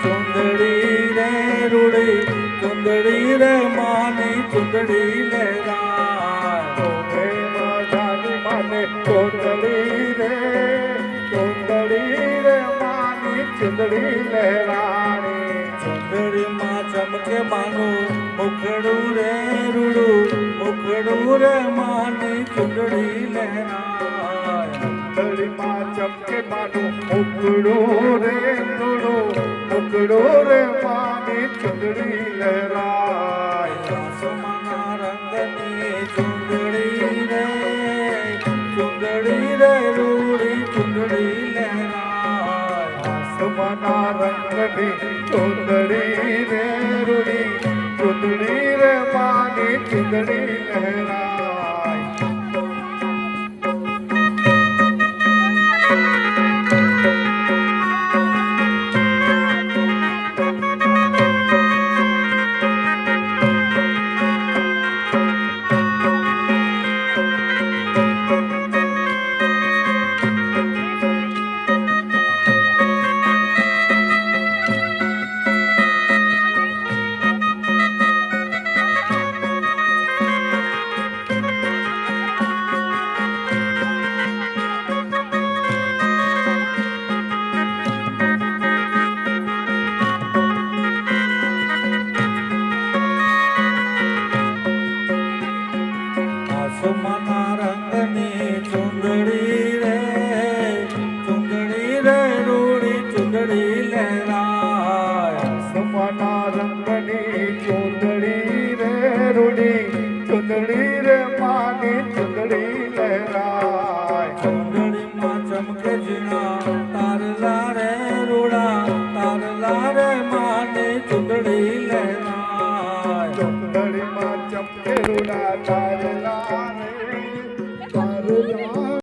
ચુંદડી રે રૂડી ચુંદડી રે માની ચુંદડી લહેરાય હે માધાની માને ચુંદડી રે માની ચુંદડી લહેરાણી ચુંદડીમાં ચમકે માનું મુખડું રે રૂડું મુખડું રે માની ચુંદડી લહેરાય ચુંદડીમાં ચમકે માનું મુકડું રે મુકડું રે માની ચુંદડી લહેરાય આસમાના રંગની ચુંદડી રે રૂડી ચુંદડી લહેરાય આસમાના રંગની ચુંદડી રે રૂડી ચુંદડી રે માની ચુંદડી લહેરાય આસમાના રંગની ચુંદડી રે રૂડી ચુંદડી લહેરાય આસમાના રંગની ચુંદડી રે રૂડી ચુંદડી રે માની ચુંદડી લહેરાય